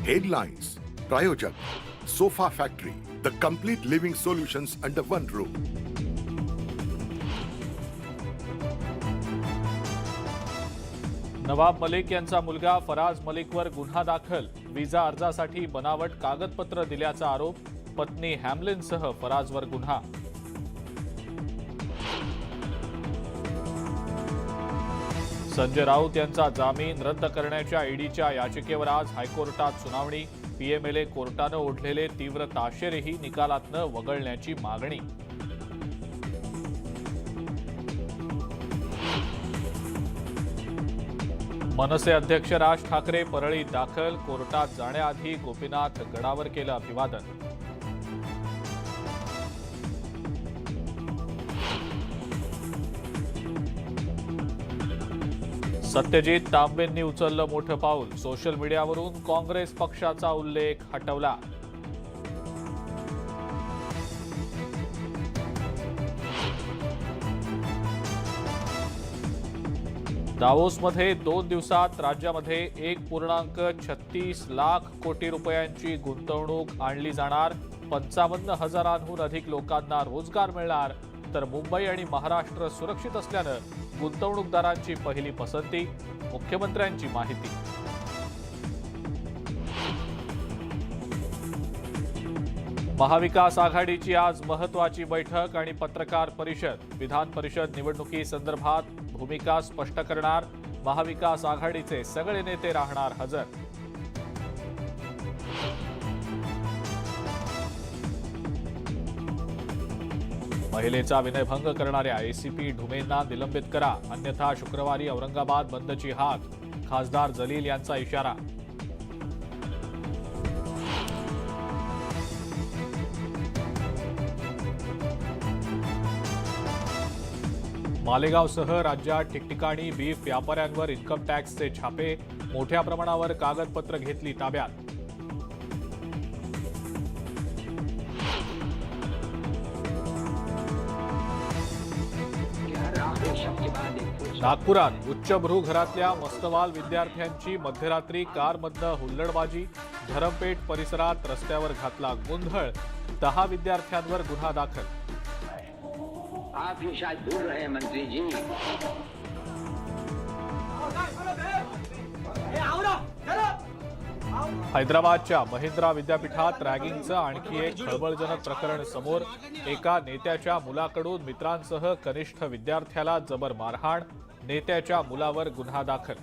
Headlines. प्रायोजक sofa factory, the complete living solutions under one roof. Nawab Malik यांचा मुलगा फराज मलिकवर गुन्हा दाखल. विजा अर्जासाठी बनावट कागदपत्र दिल्याचा आरोप. पत्नी हॅमलिनसह फराजवर गुन्हा. संजय राऊत यांचा जामीन रद्द करण्याच्या ईडीच्या याचिकेवर आज हायकोर्टात सुनावणी. पीएमएलए कोर्टानं ओढलेले तीव्र ताशेरेही निकालातनं वगळण्याची मागणी. मनसे अध्यक्ष राज ठाकरे परळीत दाखल. कोर्टात जाण्याआधी गोपीनाथ गडावर केलं अभिवादन. सत्यजित तांबेंनी उचललं मोठं पाऊल. सोशल मीडियावरून काँग्रेस पक्षाचा उल्लेख हटवला. दावोसमध्ये 2 दिवसात राज्यामध्ये 1.36 लाख कोटी रुपयांची गुंतवणूक आणली जाणार. 55,000हून अधिक लोकांना रोजगार मिळणार. तर मुंबई आणि महाराष्ट्र सुरक्षित असल्यानं गुंतवणूकदारांची पहिली पसंती. मुख्यमंत्र्यांची माहिती. महाविकास आघाडीची आज महत्त्वाची बैठक आणि पत्रकार परिषद. विधान परिषद निवडणुकीसंदर्भात भूमिका स्पष्ट करणार. महाविकास आघाडीचे सगळे नेते राहणार हजर. महिलेचा विनयभंग करणाऱ्या एसीपी ढुमेंना निलंबित करा, अन्यथा शुक्रवारी औरंगाबाद बंदची हाक. खासदार जलील यांचा इशारा. मालेगावसह राज्यात ठिकठिकाणी बीफ व्यापाऱ्यांवर इन्कम टॅक्सचे छापे. मोठ्या प्रमाणावर कागदपत्र घेतली ताब्यात. नागपुरात उच्चभ्रू घरातल्या मस्तवाल विद्यार्थ्यांची मध्यरात्री कारमधनं हुल्लडबाजी. धरमपेठ परिसरात रस्त्यावर घातला गोंधळ. 10 विद्यार्थ्यांवर गुन्हा दाखल. आप ये शायद भूल रहे हैं मंत्री जी. हैदराबादच्या महिंद्रा विद्यापीठात रॅगिंगचं आणखी एक खळबळजनक प्रकरण समोर. एका नेत्याच्या मुलाकडून मित्रांसह कनिष्ठ विद्यार्थ्याला जबर मारहाण. नेत्याच्या मुलावर गुन्हा दाखल.